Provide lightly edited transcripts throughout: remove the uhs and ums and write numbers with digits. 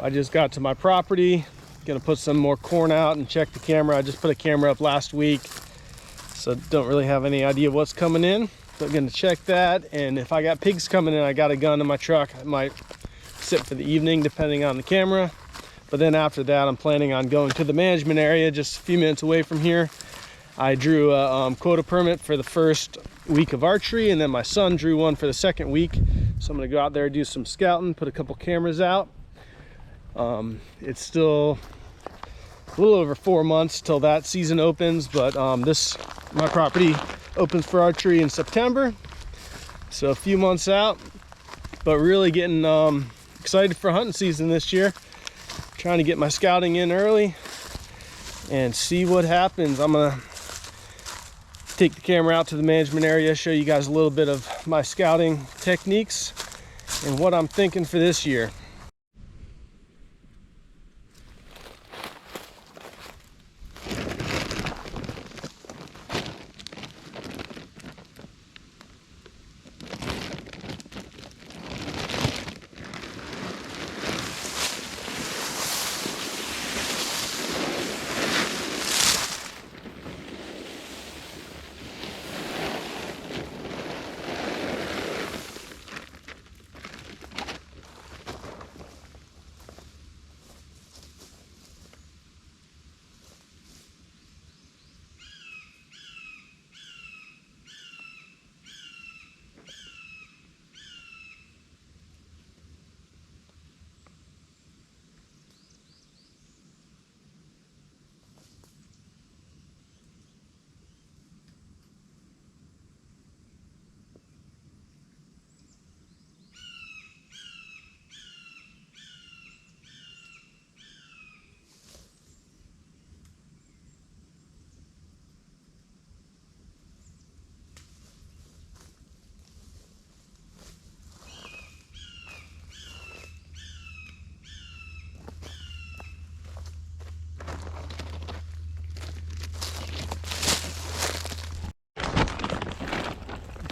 I just got to my property, gonna put some more corn out and check the camera. I just put a camera up last week, so don't really have any idea what's coming in. So I'm gonna check that, and if I got pigs coming in, I got a gun in my truck. I might sit for the evening depending on the camera. But then after that, I'm planning on going to the management area just a few minutes away from here. I drew a quota permit for the first week of archery, and then my son drew one for the second week. So I'm gonna go out there, do some scouting, put a couple cameras out. It's still a little over 4 months till that season opens, but my property opens for archery in September, so a few months out. But really getting excited for hunting season this year. Trying to get my scouting in early and see what happens. I'm gonna take the camera out to the management area, show you guys a little bit of my scouting techniques and what I'm thinking for this year.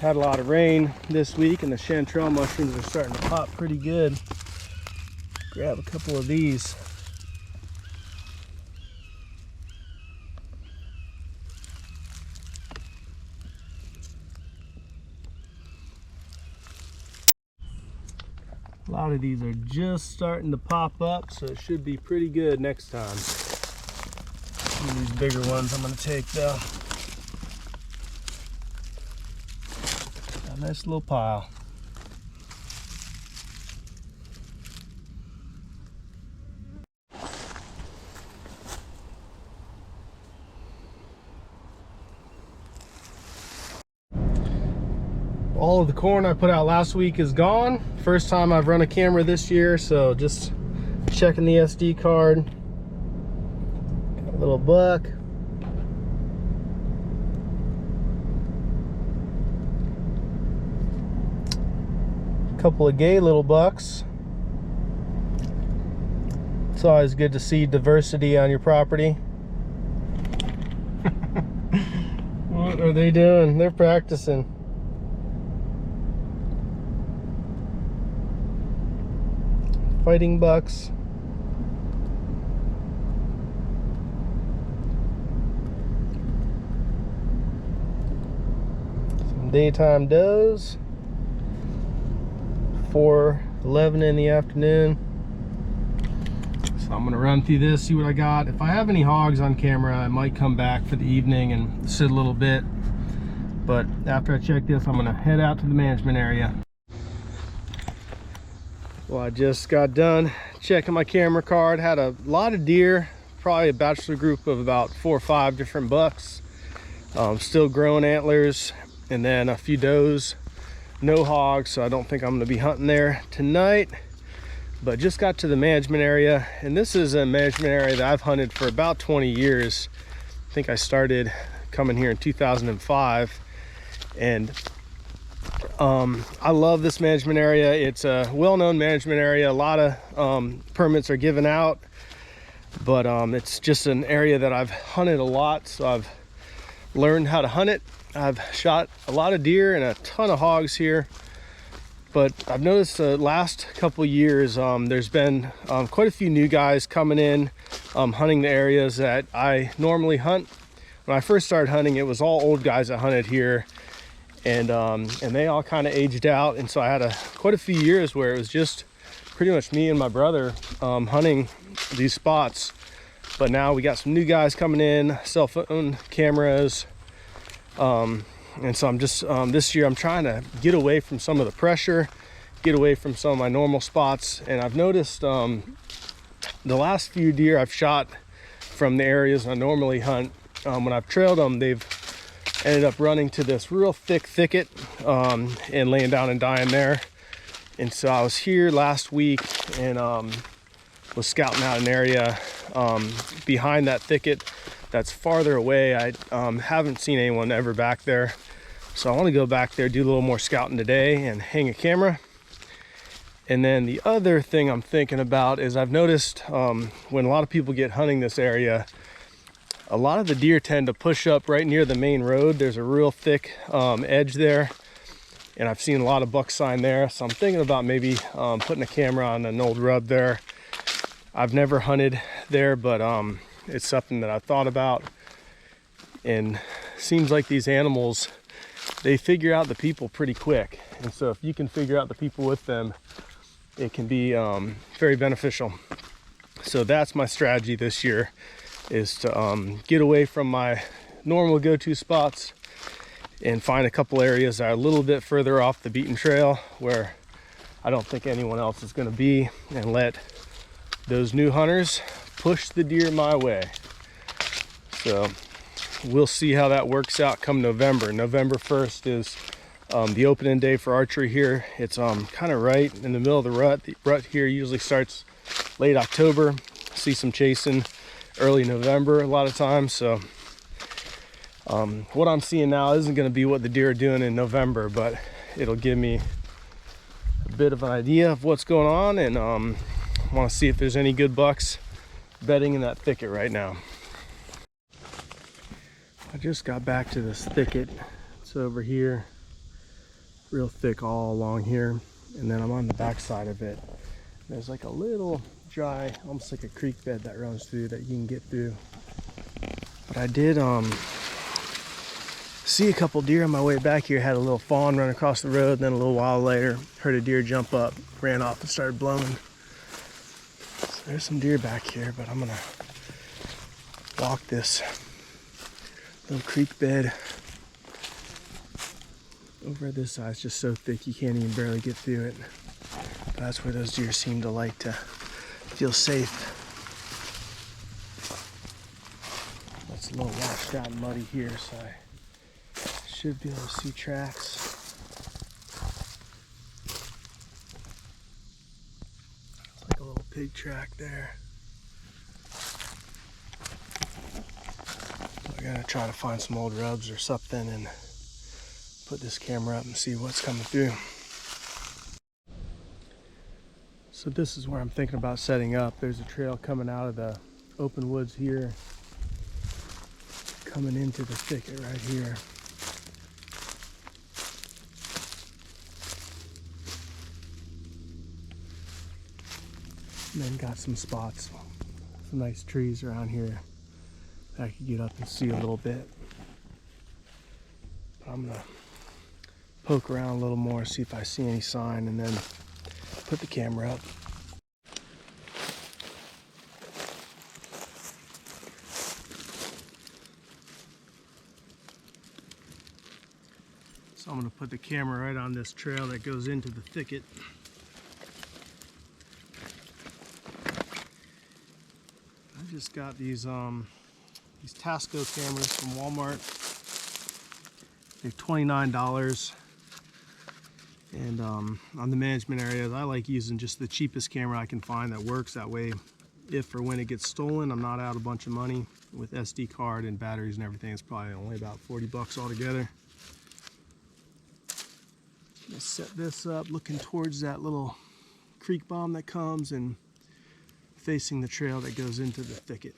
Had a lot of rain this week, and the chanterelle mushrooms are starting to pop pretty good. Grab a couple of these. A lot of these are just starting to pop up, so it should be pretty good next time. Some of these bigger ones I'm going to take though. A nice little pile. All of the corn I put out last week is gone. First time I've run a camera this year, so just checking the SD card. Got a little buck. Couple of gay little bucks. It's always good to see diversity on your property. What are they doing? They're practicing. Fighting bucks. Some daytime does. 4:11 in the afternoon. So I'm gonna run through this, see what I got. If I have any hogs on camera, I might come back for the evening and sit a little bit. But after I check this, I'm gonna head out to the management area. Well, I just got done checking my camera card. Had a lot of deer, probably a bachelor group of about 4 or 5 different bucks. Still growing antlers, and then a few does. No hogs, so I don't think I'm going to be hunting there tonight. But just got to the management area, and this is a management area that I've hunted for about 20 years. I think I started coming here in 2005, and I love this management area. It's a well-known management area. A lot of permits are given out, but it's just an area that I've hunted a lot, so I've learned how to hunt it. I've shot a lot of deer and a ton of hogs here. But I've noticed the last couple years there's been quite a few new guys coming in, hunting the areas that I normally hunt. When I first started hunting, it was all old guys that hunted here, and they all kind of aged out, and so I had quite a few years where it was just pretty much me and my brother hunting these spots. But now we got some new guys coming in, cell phone cameras, and so I'm just this year I'm trying to get away from some of the pressure, get away from some of my normal spots. And I've noticed the last few deer I've shot from the areas I normally hunt, when I've trailed them, they've ended up running to this real thick thicket and laying down and dying there. And so I was here last week and was scouting out an area behind that thicket that's farther away. I haven't seen anyone ever back there, so I want to go back there, do a little more scouting today, and hang a camera. And then the other thing I'm thinking about is I've noticed when a lot of people get hunting this area, a lot of the deer tend to push up right near the main road. There's a real thick edge there, and I've seen a lot of buck sign there. So I'm thinking about maybe putting a camera on an old rub there. I've never hunted there, but it's something that I've thought about. And seems like these animals, they figure out the people pretty quick. And so if you can figure out the people with them, it can be very beneficial. So that's my strategy this year, is to get away from my normal go-to spots and find a couple areas that are a little bit further off the beaten trail where I don't think anyone else is going to be, and let those new hunters push the deer my way. So we'll see how that works out come November. November 1st is the opening day for archery here. It's kind of right in the middle of the rut. The rut here usually starts late October. See some chasing early November a lot of times. So what I'm seeing now isn't going to be what the deer are doing in November, but it'll give me a bit of an idea of what's going on, and want to see if there's any good bucks bedding in that thicket right now. I just got back to this thicket. It's over here, real thick all along here, and then I'm on the back side of it. There's like a little dry, almost like a creek bed that runs through that you can get through. But I did see a couple deer on my way back here. Had a little fawn run across the road, and then a little while later heard a deer jump up, ran off and started blowing. So there's some deer back here, but I'm gonna walk this little creek bed over this side. It's just so thick you can't even barely get through it. But that's where those deer seem to like to feel safe. It's a little washed out and muddy here, so I should be able to see tracks. It's like a little pig track there. So I gotta try to find some old rubs or something and put this camera up and see what's coming through. So this is where I'm thinking about setting up. There's a trail coming out of the open woods here, coming into the thicket right here. And then got some spots, some nice trees around here that I could get up and see a little bit. But I'm gonna poke around a little more, see if I see any sign, and then put the camera up. So I'm going to put the camera right on this trail that goes into the thicket. I just got these Tasco cameras from Walmart. They're $29. And on the management areas, I like using just the cheapest camera I can find that works. That way, if or when it gets stolen, I'm not out a bunch of money. With SD card and batteries and everything, it's probably only about 40 bucks altogether. Let's set this up looking towards that little creek bottom that comes and facing the trail that goes into the thicket.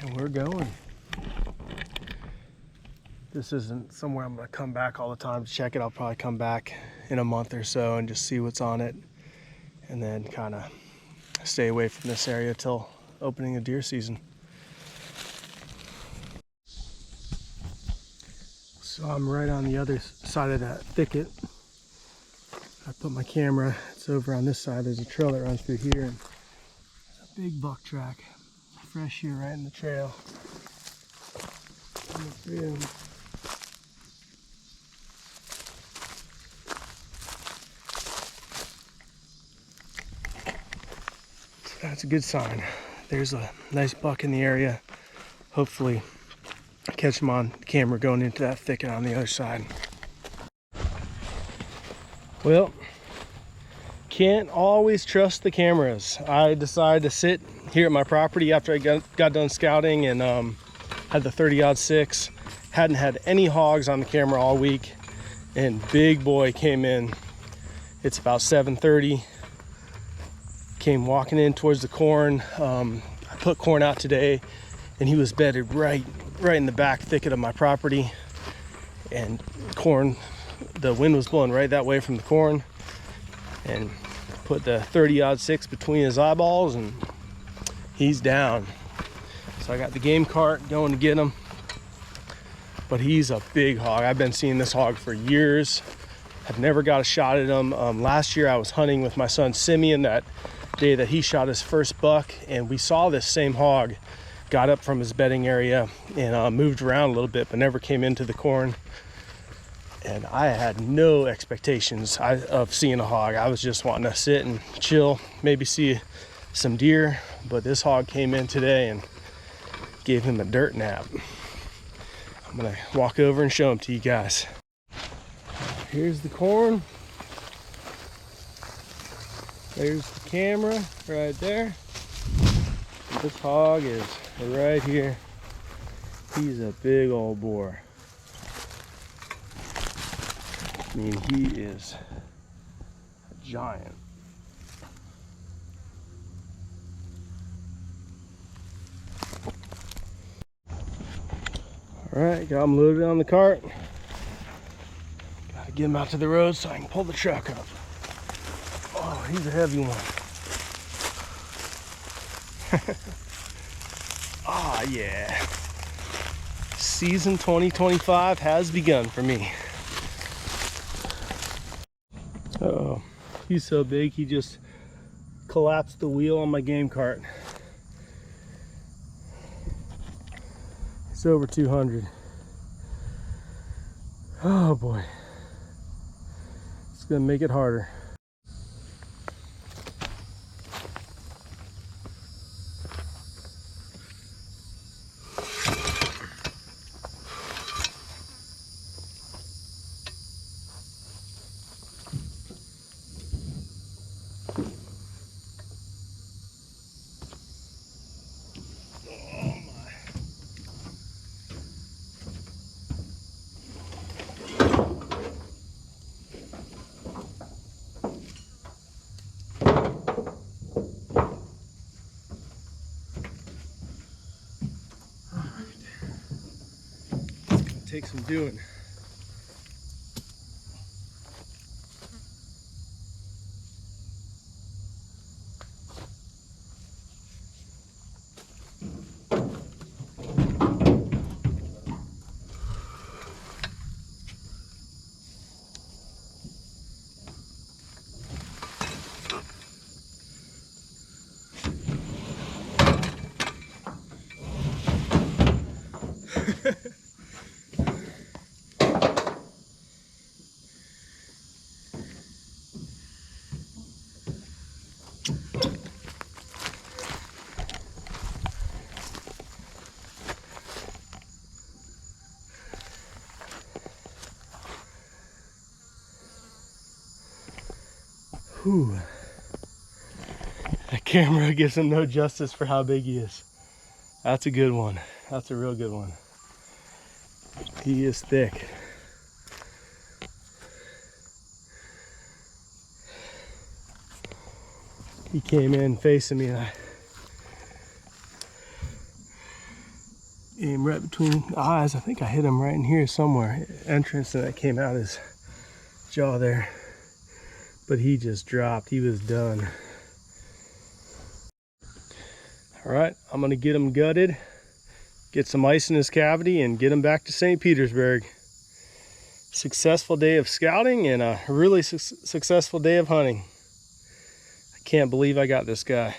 And we're going. This isn't somewhere I'm gonna come back all the time to check it. I'll probably come back in a month or so and just see what's on it, and then kind of stay away from this area till opening of deer season. So I'm right on the other side of that thicket. I put my camera, it's over on this side. There's a trail that runs through here. And there's a big buck track, fresh here right in the trail. That's a good sign. There's a nice buck in the area. Hopefully catch him on camera going into that thicket on the other side. Well, can't always trust the cameras. I decided to sit here at my property after I got done scouting and had the 30-06. Hadn't had any hogs on the camera all week, and big boy came in. It's about 7:30. Came walking in towards the corn. I put corn out today, and he was bedded right in the back thicket of my property. And corn, the wind was blowing right that way from the corn, and put the 30-06 between his eyeballs, and he's down. So I got the game cart going to get him, but he's a big hog. I've been seeing this hog for years. I've never got a shot at him. Last year I was hunting with my son Simeon that day that he shot his first buck, and we saw this same hog got up from his bedding area and moved around a little bit, but never came into the corn. And I had no expectations of seeing a hog. I was just wanting to sit and chill, maybe see some deer, but this hog came in today and gave him a dirt nap. I'm gonna walk over and show him to you guys. Here's the corn. There's the camera right there. This hog is right here. He's a big old boar. I mean, he is a giant. All right, got him loaded on the cart. Gotta get him out to the road so I can pull the truck up. Oh, he's a heavy one. Ah, yeah. Season 2025 has begun for me. Uh-oh, he's so big he just collapsed the wheel on my game cart. It's over 200. Oh boy, it's gonna make it harder. Take some doing. Whew. That camera gives him no justice for how big he is. That's a good one. That's a real good one. He is thick. He came in facing me and Aim right between the eyes. I think I hit him right in here somewhere. Entrance, and that came out his jaw there. But he just dropped. He was done. All right, I'm gonna get him gutted, get some ice in his cavity, and get him back to St. Petersburg. Successful day of scouting and a really successful day of hunting. I can't believe I got this guy.